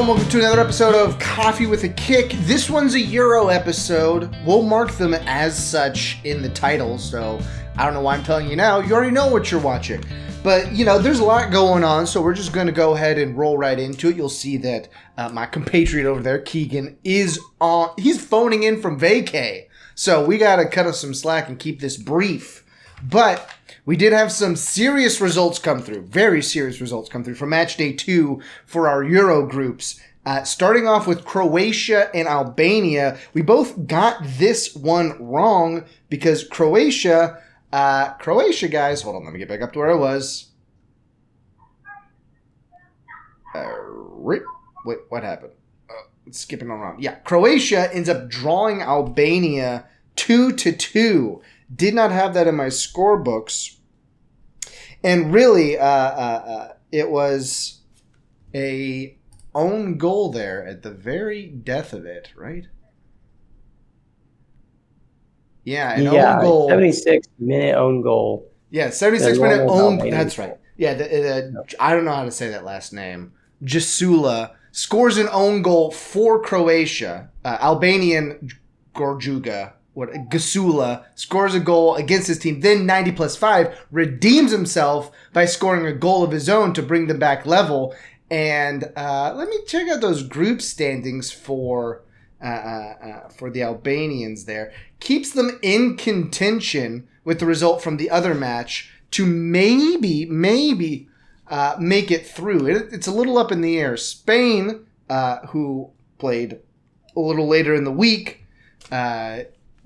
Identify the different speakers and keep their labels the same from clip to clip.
Speaker 1: everyone. Welcome to another episode of Coffee with a Kick. This one's a Euro episode. We'll mark them as such in the title, so I don't know why I'm telling you now. You already know what you're watching. But, there's a lot going on, so we're just going to go ahead and roll right into it. You'll see that my compatriot over there, Keegan, is on. He's phoning in from vacay. So we got to cut us some slack and keep this brief. But we did have some serious results come through, very serious results come through for Matchday 2 for our Euro groups. Starting off with Croatia and Albania. We both got this one wrong because Croatia, guys, hold on, let me get back up to where I was. Wait, what happened? It's skipping around. Yeah, Croatia ends up drawing Albania 2-2. Did not have that in my scorebooks. And really, it was a own goal there at the very death of it, right? Yeah, an own goal.
Speaker 2: 76-minute own goal.
Speaker 1: Yeah, 76-minute own. That's right. Yeah, I don't know how to say that last name. Jasula scores an own goal for Croatia. Albanian Gorjuga. Gasula scores a goal against his team, then 90+5 redeems himself by scoring a goal of his own to bring them back level. And let me check out those group standings for the Albanians there. Keeps them in contention with the result from the other match to maybe make it through. It's a little up in the air. Spain, who played a little later in the week,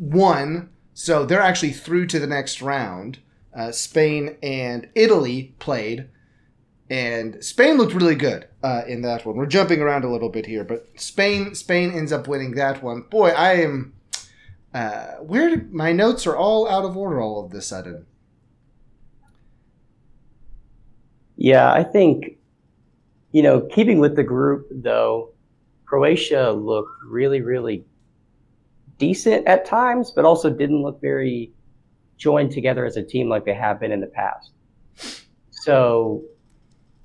Speaker 1: won, so they're actually through to the next round. Spain and Italy played, and Spain looked really good in that one. We're jumping around a little bit here, but Spain ends up winning that one. Boy, I am my notes are all out of order all of a sudden.
Speaker 2: Yeah, I think, keeping with the group, though, Croatia looked really, really decent at times, but also didn't look very joined together as a team like they have been in the past. So,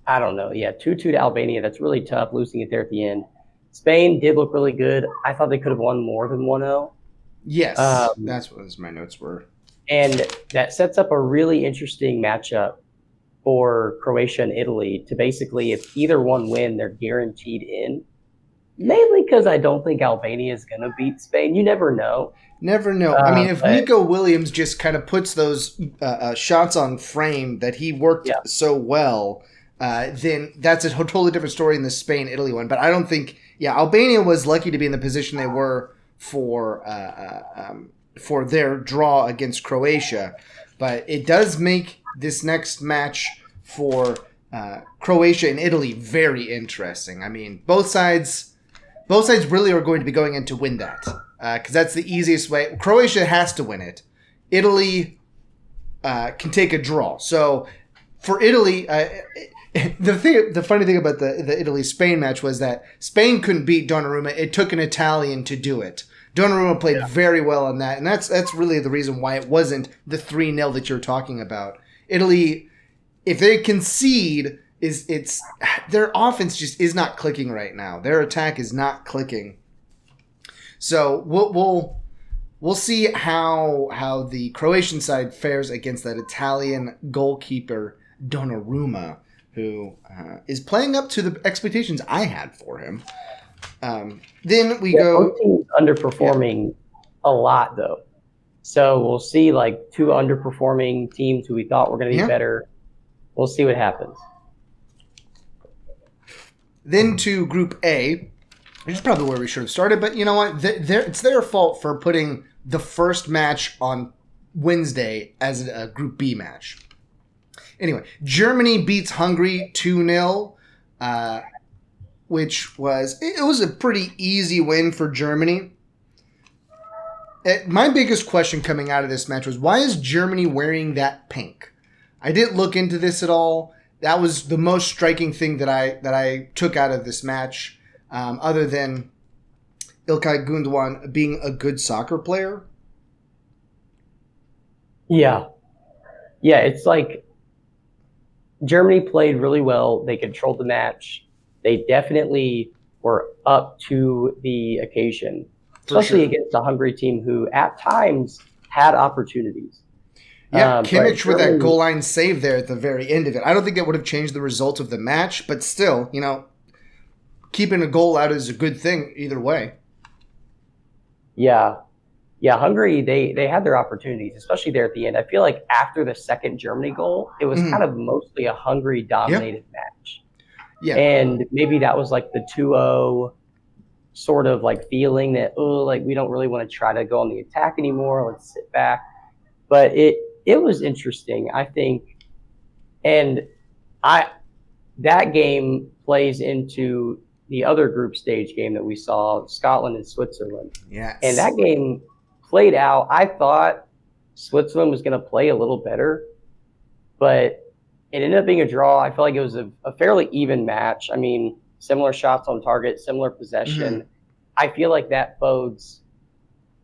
Speaker 2: I don't know. Yeah, 2-2 to Albania. That's really tough, losing it there at the end. Spain did look really good. I thought they could have won more than 1-0.
Speaker 1: Yes, that's what my notes were.
Speaker 2: And that sets up a really interesting matchup for Croatia and Italy to basically, if either one win, they're guaranteed in. Mainly because I don't think Albania is going to beat Spain. You never know.
Speaker 1: Never know. I mean, if Nico Williams just kind of puts those shots on frame that he worked so well, then that's a totally different story in the Spain-Italy one. But I don't think – Albania was lucky to be in the position they were for their draw against Croatia. But it does make this next match for Croatia and Italy very interesting. I mean, both sides really are going to be going in to win that because that's the easiest way. Croatia has to win it. Italy can take a draw. So for Italy, the funny thing about the Italy-Spain match was that Spain couldn't beat Donnarumma. It took an Italian to do it. Donnarumma played very well on that, and that's really the reason why it wasn't the 3-0 that you're talking about. Italy, if they concede, it's their offense just is not clicking right now. Their attack is not clicking. So we'll see how the Croatian side fares against that Italian goalkeeper Donnarumma, who is playing up to the expectations I had for him. Then we go.
Speaker 2: Both teams underperforming a lot though, so we'll see like two underperforming teams who we thought were going to be better. We'll see what happens.
Speaker 1: Then to Group A, which is probably where we should have started, but you know what? It's their fault for putting the first match on Wednesday as a Group B match. Anyway, Germany beats Hungary 2-0, which was a pretty easy win for Germany. My biggest question coming out of this match was, why is Germany wearing that pink? I didn't look into this at all. That was the most striking thing that I took out of this match, other than Ilkay Gundogan being a good soccer player.
Speaker 2: Yeah, it's like Germany played really well. They controlled the match. They definitely were up to the occasion, especially against a Hungary team who at times had opportunities.
Speaker 1: Yeah, Kimmich with that goal line save there at the very end of it. I don't think that would have changed the result of the match, but still, keeping a goal out is a good thing either way.
Speaker 2: Yeah. Yeah, Hungary, they had their opportunities, especially there at the end. I feel like after the second Germany goal, it was kind of mostly a Hungary-dominated match.
Speaker 1: Yeah.
Speaker 2: And maybe that was like the 2-0 sort of like feeling that, we don't really want to try to go on the attack anymore. Let's sit back. But it was interesting, I think. And that game plays into the other group stage game that we saw, Scotland and Switzerland.
Speaker 1: Yes.
Speaker 2: And that game played out. I thought Switzerland was going to play a little better, but it ended up being a draw. I felt like it was a fairly even match. I mean, similar shots on target, similar possession. Mm-hmm. I feel like that bodes.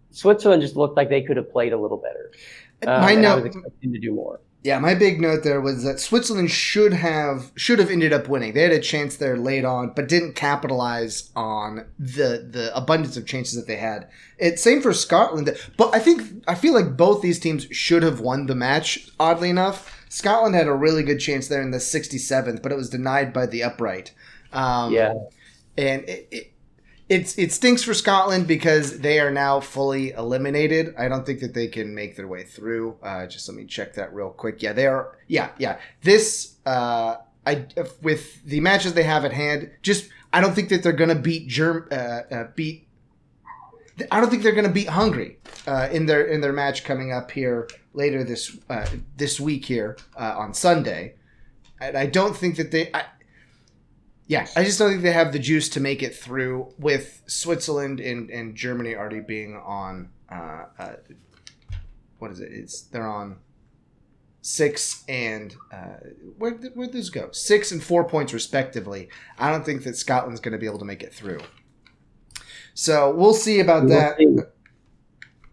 Speaker 2: Switzerland just looked like they could have played a little better. I was expecting to do more.
Speaker 1: Yeah, my big note there was that Switzerland should have ended up winning. They had a chance there late on, but didn't capitalize on the abundance of chances that they had. Same for Scotland, but I feel like both these teams should have won the match. Oddly enough, Scotland had a really good chance there in the 67th, but it was denied by the upright. And it stinks for Scotland because they are now fully eliminated. I don't think that they can make their way through. Just let me check that real quick. Yeah, they are. Yeah. This with the matches they have at hand, I don't think that they're going to beat I don't think they're going to beat Hungary in their match coming up here later this week here on Sunday. And I don't think that they. I just don't think they have the juice to make it through with Switzerland and Germany already being on. What is it? They're on 6 and where'd this go? 6 and 4 points respectively. I don't think that Scotland's going to be able to make it through. So we'll see about that.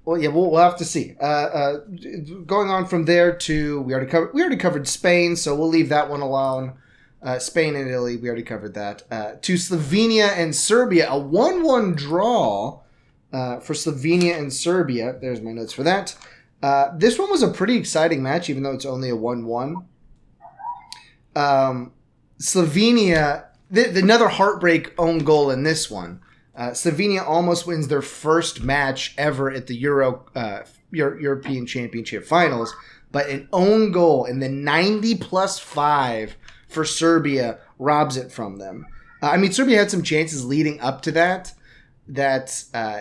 Speaker 1: Well, yeah, we'll have to see. Going on from there to we already covered Spain, so we'll leave that one alone. Spain and Italy, we already covered that. To Slovenia and Serbia, a 1-1 draw for Slovenia and Serbia. There's my notes for that. This one was a pretty exciting match, even though it's only a 1-1. Slovenia, another heartbreak own goal in this one. Slovenia almost wins their first match ever at the European Championship Finals, but an own goal in the 90+5 for Serbia robs it from them. Serbia had some chances leading up to that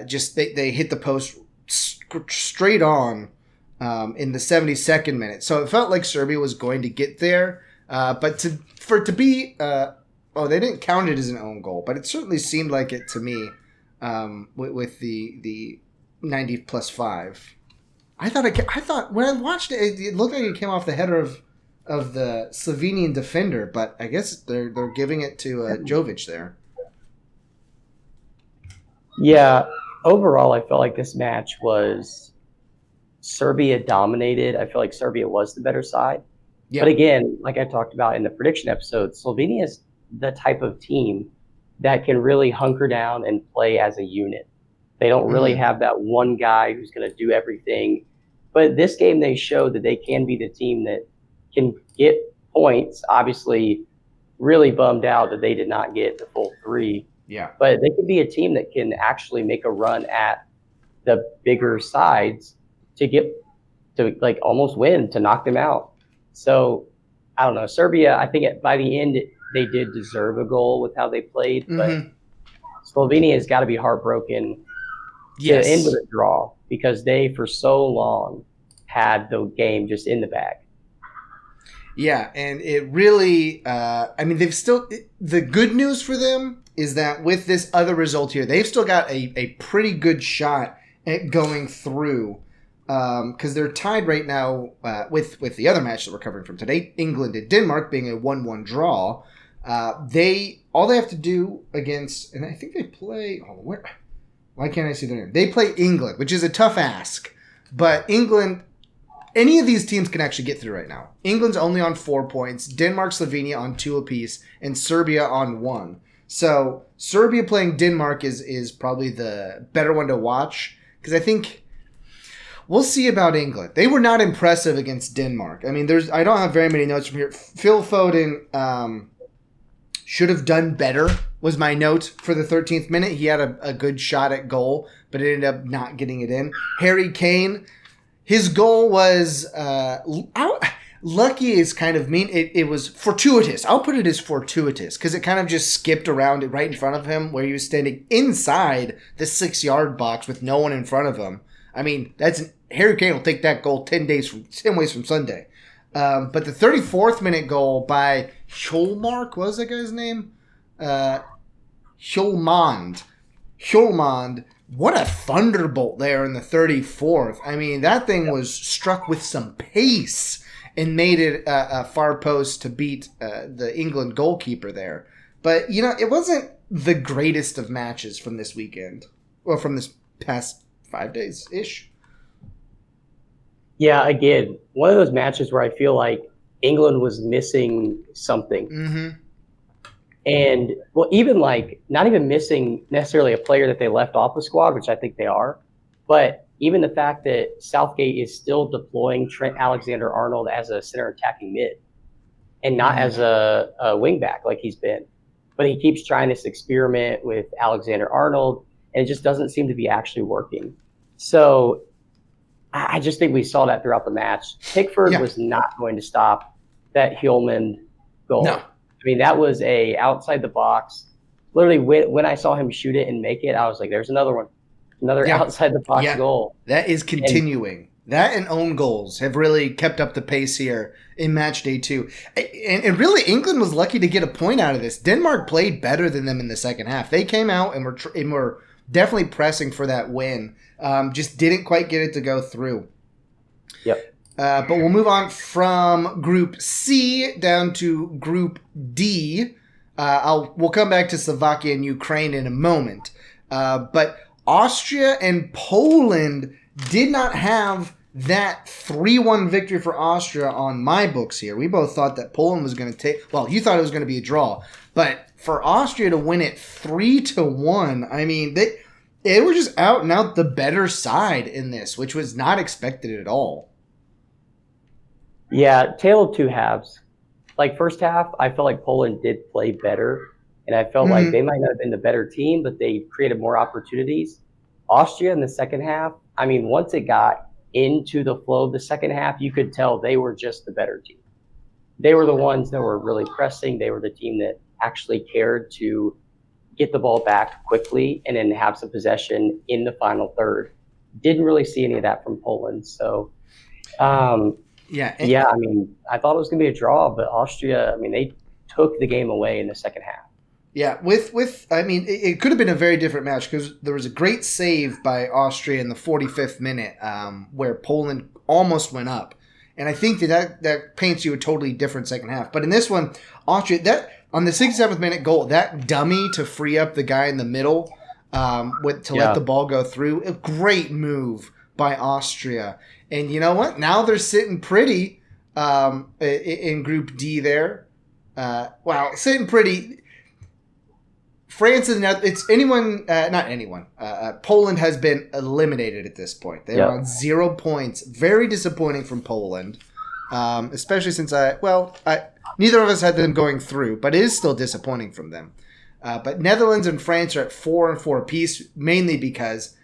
Speaker 1: just they hit the post straight on in the 72nd minute. So it felt like Serbia was going to get there, but for it to be they didn't count it as an own goal, but it certainly seemed like it to me with the 90+5. I thought when I watched it, it looked like it came off the header of the Slovenian defender, but I guess they're giving it to Jovic there.
Speaker 2: Yeah, overall, I felt like this match was Serbia dominated. I feel like Serbia was the better side. Yeah. But again, like I talked about in the prediction episode, Slovenia is the type of team that can really hunker down and play as a unit. They don't really have that one guy who's going to do everything. But this game, they showed that they can be the team that can get points. Obviously, really bummed out that they did not get the full 3.
Speaker 1: Yeah.
Speaker 2: But they could be a team that can actually make a run at the bigger sides to almost win, to knock them out. So, I don't know. Serbia, I think by the end, they did deserve a goal with how they played. But Slovenia has got to be heartbroken to end with a draw because they, for so long, had the game just in the bag.
Speaker 1: Yeah, and it really, they've still, the good news for them is that with this other result here, they've still got a pretty good shot at going through because they're tied right now with the other match that we're covering from today, England and Denmark being a 1-1 draw. All they have to do against, and I think they play, why can't I see their name? They play England, which is a tough ask, but England, any of these teams can actually get through right now. England's only on 4 points, Denmark, Slovenia on 2 apiece, and Serbia on 1. So Serbia playing Denmark is probably the better one to watch, because I think we'll see about England. They were not impressive against Denmark. I mean, I don't have very many notes from here. Phil Foden should have done better was my note for the 13th minute. He had a good shot at goal, but it ended up not getting it in. Harry Kane, his goal was lucky is kind of mean. It was fortuitous. I'll put it as fortuitous because it kind of just skipped around it right in front of him where he was standing inside the 6-yard box with no one in front of him. I mean, Harry Kane will take that goal 10 ways from Sunday. But the 34th minute goal by Hjolmand, what was that guy's name? Hjolmand. What a thunderbolt there in the 34th. I mean, that thing was struck with some pace and made it a far post to beat the England goalkeeper there. But, it wasn't the greatest of matches from this weekend. Well, from this past 5 days-ish.
Speaker 2: Yeah, again, one of those matches where I feel like England was missing something.
Speaker 1: Mm-hmm.
Speaker 2: And, well, even not even missing necessarily a player that they left off the squad, which I think they are, but even the fact that Southgate is still deploying Trent Alexander-Arnold as a center attacking mid and not as a wing back like he's been. But he keeps trying this experiment with Alexander-Arnold, and it just doesn't seem to be actually working. So I just think we saw that throughout the match. Pickford was not going to stop that Hjolmand goal.
Speaker 1: No.
Speaker 2: I mean, that was a outside the box. Literally, when I saw him shoot it and make it, I was like, there's another one. Another outside the box goal.
Speaker 1: That is continuing. That and own goals have really kept up the pace here in match day 2. And really, England was lucky to get a point out of this. Denmark played better than them in the second half. They came out and were definitely pressing for that win. Just didn't quite get it to go through.
Speaker 2: Yep.
Speaker 1: But we'll move on from Group C down to Group D. We'll come back to Slovakia and Ukraine in a moment. But Austria and Poland did not have that 3-1 victory for Austria on my books here. We both thought that Poland was going to take... Well, you thought it was going to be a draw. But for Austria to win it 3-1, I mean, they were just out and out the better side in this, which was not expected at all.
Speaker 2: Yeah, tale of two halves. First half, I felt like Poland did play better. And I felt like they might not have been the better team, but they created more opportunities. Austria in the second half, I mean, once it got into the flow of the second half, you could tell they were just the better team. They were the ones that were really pressing. They were the team that actually cared to get the ball back quickly and then have some possession in the final third. Didn't really see any of that from Poland. So, I mean, I thought it was going to be a draw, but Austria, I mean, they took the game away in the second half.
Speaker 1: Yeah, I mean, it could have been a very different match because there was a great save by Austria in the 45th minute where Poland almost went up. And I think that paints you a totally different second half. But in this one, Austria, on the 67th minute goal, that dummy to free up the guy in the middle let the ball go through, a great move by Austria. And you know what? Now they're sitting pretty in Group D there. Sitting pretty... France is not. It's anyone. Not anyone. Poland has been eliminated at this point. They are on 0 points. Very disappointing from Poland, especially since neither of us had them going through, but it is still disappointing from them. But Netherlands and France are at 4-4 apiece, mainly because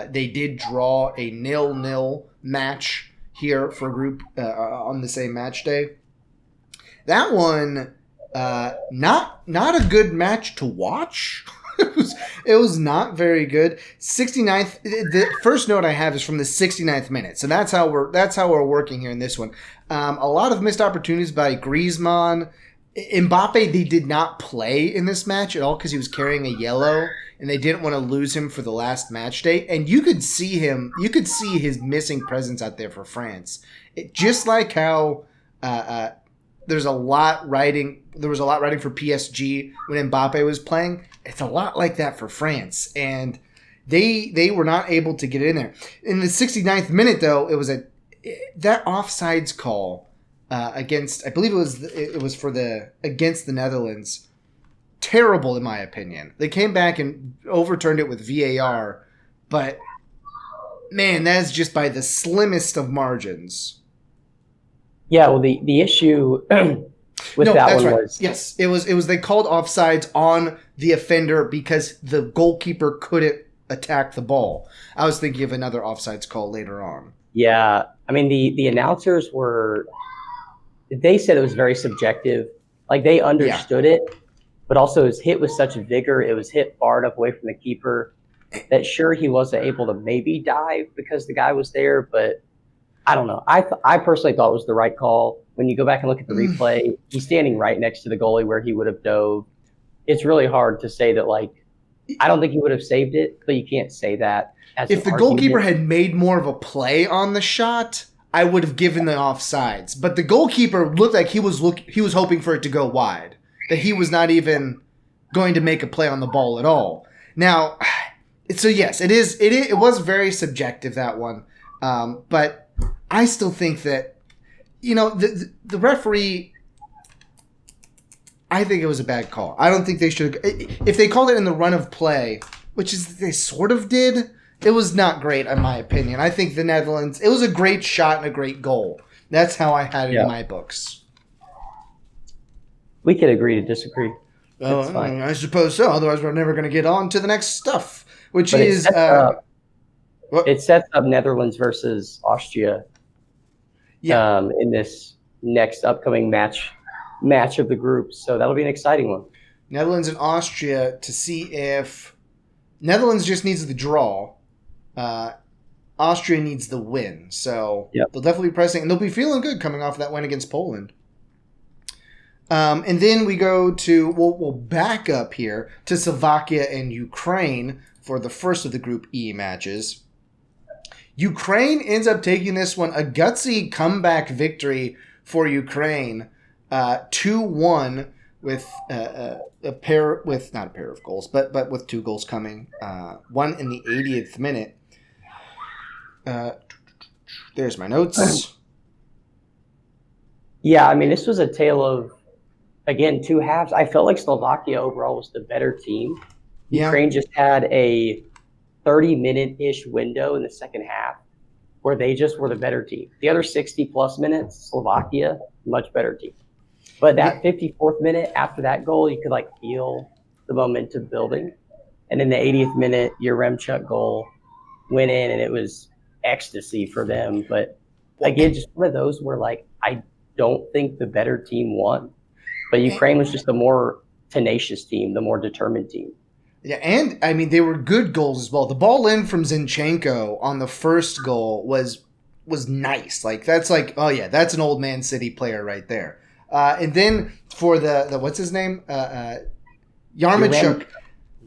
Speaker 1: they did draw a 0-0 match here for group on the same match day. That one. Not a good match to watch. It was not very good. 69th. The first note I have is from the 69th minute. So that's how we're working here in this one. A lot of missed opportunities by Griezmann. Mbappe, they did not play in this match at all because he was carrying a yellow, and they didn't want to lose him for the last match day. And you could see him. You could see his missing presence out there for France. Just like how. There was a lot riding for PSG when Mbappe was playing. It's a lot like that for France, and they were not able to get in there. In the 69th minute, though, it was that offsides call against. I believe it was against the Netherlands. terrible in my opinion. They came back and overturned it with VAR, but man, that's just by the slimmest of margins.
Speaker 2: Yeah, well, the issue with that one was
Speaker 1: yes, it was they called offsides on the offender because the goalkeeper couldn't attack the ball. I was thinking of another offsides call later on.
Speaker 2: Yeah, I mean the announcers they said it was very subjective. Like they understood it, but also it was hit with such vigor. It was hit far enough away from the keeper that sure he wasn't able to maybe dive because the guy was there, but I don't know. I personally thought it was the right call. When you go back and look at the replay, he's standing right next to the goalie where he would have dove. It's really hard to say that, like, I don't think he would have saved it, but you can't say that.
Speaker 1: If the goalkeeper had made more of a play on the shot, I would have given the offsides. But the goalkeeper looked like he was hoping for it to go wide, that he was not even going to make a play on the ball at all. Now, so yes, it was very subjective, that one. But I still think that, the referee, I think it was a bad call. I don't think they should have. If they called it in the run of play, which is they sort of did, it was not great in my opinion. I think the Netherlands, it was a great shot and a great goal. That's how I had it in my books.
Speaker 2: We could agree to disagree.
Speaker 1: Well,
Speaker 2: That's fine.
Speaker 1: I suppose so. Otherwise, we're never going to get on to the next stuff, which
Speaker 2: But
Speaker 1: is...
Speaker 2: it sets up Netherlands versus Austria in this next upcoming match of the group. So that'll be an exciting one.
Speaker 1: Netherlands and Austria to see if... Netherlands just needs the draw. Austria needs the win. So they'll definitely be pressing. And they'll be feeling good coming off that win against Poland. And then we go to... We'll back up here to Slovakia and Ukraine for the first of the Group E matches. Ukraine ends up taking this one, a gutsy comeback victory for Ukraine, 2-1 with not a pair of goals, but with 2 goals coming, one in the 80th minute. There's my notes. Yeah,
Speaker 2: I mean, this was a tale of, again, 2 halves. I felt like Slovakia overall was the better team. Ukraine just had a 30-minute-ish window in the second half where they just were the better team. The other 60-plus minutes, Slovakia, much better team. But that 54th minute after that goal, you could feel the momentum building. And in the 80th minute, your Remchuk goal went in, and it was ecstasy for them. But again, just one of those where I don't think the better team won. But Ukraine was just the more tenacious team, the more determined team.
Speaker 1: Yeah, and I mean they were good goals as well. The ball in from Zinchenko on the first goal was nice. That's that's an old Man City player right there. And then for the what's his name? Yaremchuk.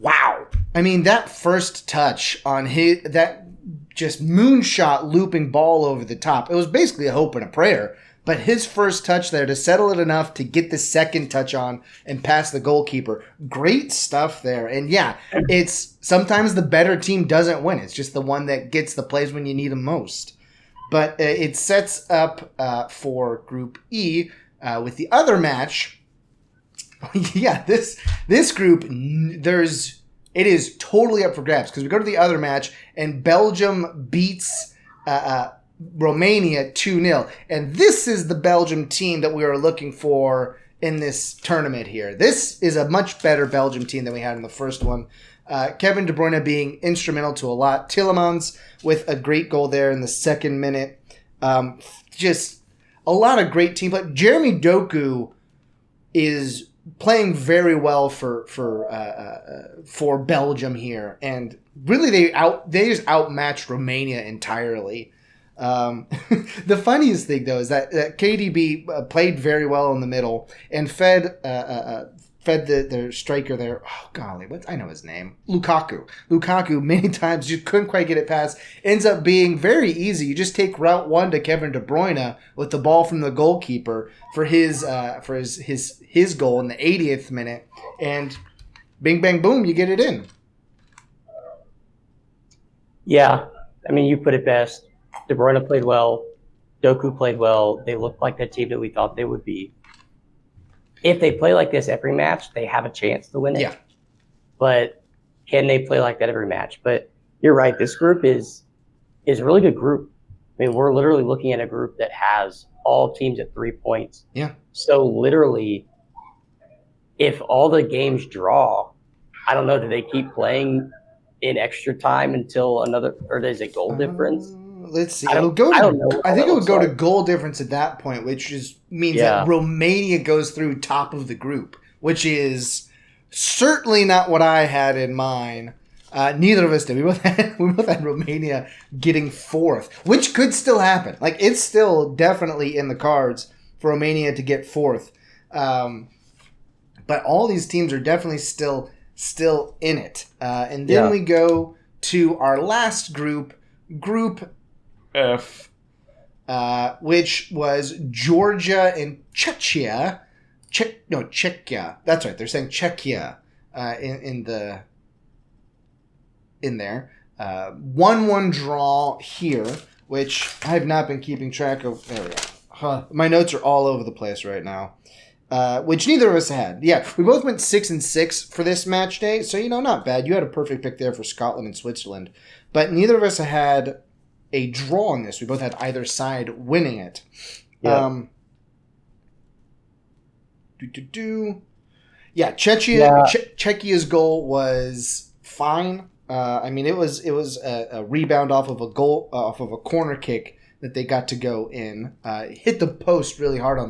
Speaker 1: Wow. I mean that first touch on that just moonshot looping ball over the top. It was basically a hope and a prayer. But his first touch there to settle it enough to get the second touch on and pass the goalkeeper. Great stuff there. And it's sometimes the better team doesn't win. It's just the one that gets the plays when you need them most. But it sets up for Group E with the other match. This group, it is totally up for grabs because we go to the other match and Belgium beats Romania 2-0. And this is the Belgium team that we are looking for in this tournament here. This is a much better Belgium team than we had in the first one. Kevin De Bruyne being instrumental to a lot. Tielemans with a great goal there in the second minute. Just a lot of great team play. Jeremy Doku is playing very well for Belgium here. And really they just outmatched Romania entirely. The funniest thing though is that KDB played very well in the middle and fed their striker there. Oh golly, I know his name. Lukaku many times just couldn't quite get it past. Ends up being very easy. You just take route 1 to Kevin De Bruyne with the ball from the goalkeeper for his goal in the 80th minute, and bing bang boom, you get it in.
Speaker 2: Yeah, I mean you put it best. De Bruyne played well. Doku played well. They looked like that team that we thought they would be. if they play like this every match, they have a chance to win it.
Speaker 1: Yeah.
Speaker 2: But can they play like that every match? But you're right. This group is a really good group. I mean, we're literally looking at a group that has all teams at 3 points.
Speaker 1: Yeah.
Speaker 2: So literally, if all the games draw, I don't know, do they keep playing in extra time until another, or there's a goal difference?
Speaker 1: Let's see.
Speaker 2: I don't know.
Speaker 1: I think it would go to goal difference at that point, which means that Romania goes through top of the group, which is certainly not what I had in mind. Neither of us did. We both had Romania getting fourth, which could still happen. Like, it's still definitely in the cards for Romania to get fourth. But all these teams are definitely still in it. And then we go to our last group, Group F, which was Georgia and Czechia. Czechia. That's right. They're saying Czechia in there. 1-1 draw here, which I have not been keeping track of. There we go. My notes are all over the place right now. Which neither of us had. Yeah, we both went 6-6 for this match day, so not bad. You had a perfect pick there for Scotland and Switzerland, but neither of us had a draw on this. We both had either side winning it. Yeah. Czechia's goal was fine. I mean, it was a rebound off of a corner kick that they got to go in. Hit the post really hard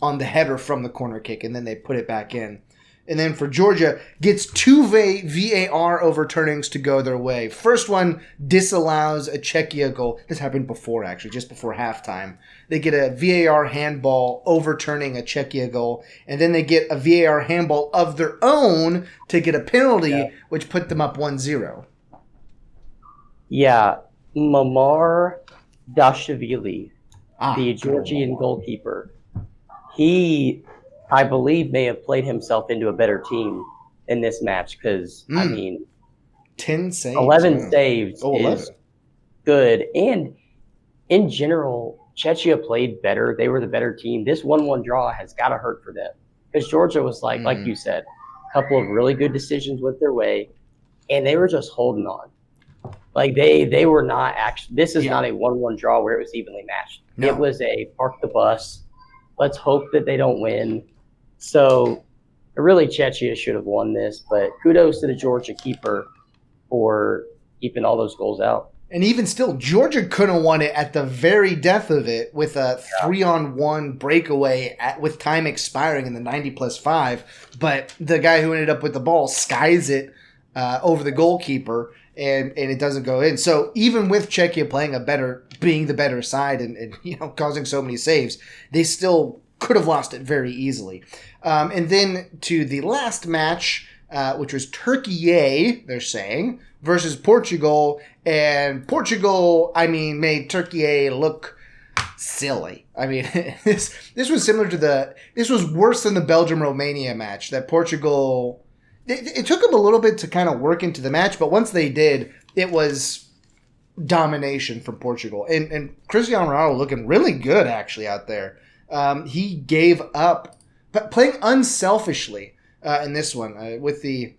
Speaker 1: on the header from the corner kick, and then they put it back in. And then for Georgia, gets two VAR overturnings to go their way. First one disallows a Czechia goal. This happened before, actually, just before halftime. They get a VAR handball overturning a Czechia goal, and then they get a VAR handball of their own to get a penalty, which put them up 1-0.
Speaker 2: Yeah, Mamar Dashvili, the Georgian goalkeeper, he, I believe, may have played himself into a better team in this match because,
Speaker 1: 10 saves.
Speaker 2: 11 saves is good. And in general, Czechia played better. They were the better team. This 1-1 draw has got to hurt for them because Georgia was like you said, a couple of really good decisions went their way, and they were just holding on. Like, they were not actually – this is not a 1-1 draw where it was evenly matched. No. It was a park the bus. Let's hope that they don't win. So, really, Czechia should have won this, but kudos to the Georgia keeper for keeping all those goals out.
Speaker 1: And even still, Georgia could have won it at the very death of it with a 3-on-1 breakaway with time expiring in the 90+5. But the guy who ended up with the ball skies it over the goalkeeper, and it doesn't go in. So even with Czechia being the better side and causing so many saves, they still could have lost it very easily. And then to the last match, which was Turkey, they're saying, versus Portugal. And Portugal, made Turkey look silly. I mean, this was similar to this was worse than the Belgium-Romania match that Portugal... It took them a little bit to kind of work into the match, but once they did, it was domination from Portugal. And Cristiano Ronaldo looking really good, actually, out there. He gave up, but playing unselfishly in this one with laying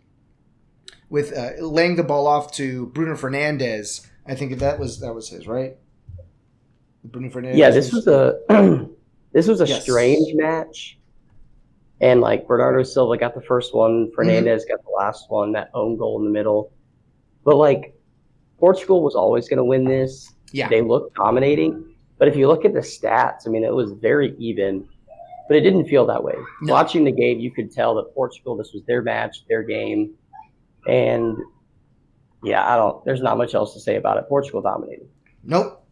Speaker 1: the ball off to Bruno Fernandes. I think that was his, right? Bruno Fernandes.
Speaker 2: Yeah, this was a strange match. And, Bernardo Silva got the first one. Fernandes got the last one, that own goal in the middle. But, Portugal was always going to win this. Yeah. They looked dominating. But if you look at the stats, it was very even. But it didn't feel that way. No. Watching the game, you could tell that Portugal, this was their match, their game. And, there's not much else to say about it. Portugal dominated.
Speaker 1: Nope.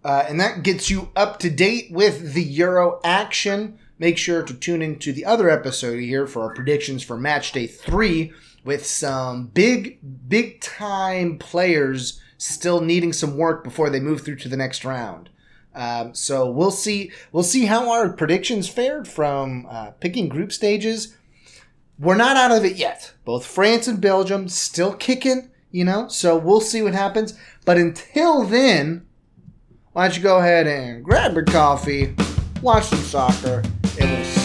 Speaker 1: And that gets you up to date with the Euro action. Make sure to tune into the other episode here for our predictions for Matchday 3 with some big time players still needing some work before they move through to the next round. So we'll see how our predictions fared from picking group stages. We're not out of it yet. Both France and Belgium still kicking, so we'll see what happens. But until then, why don't you go ahead and grab your coffee, watch some soccer, and we'll see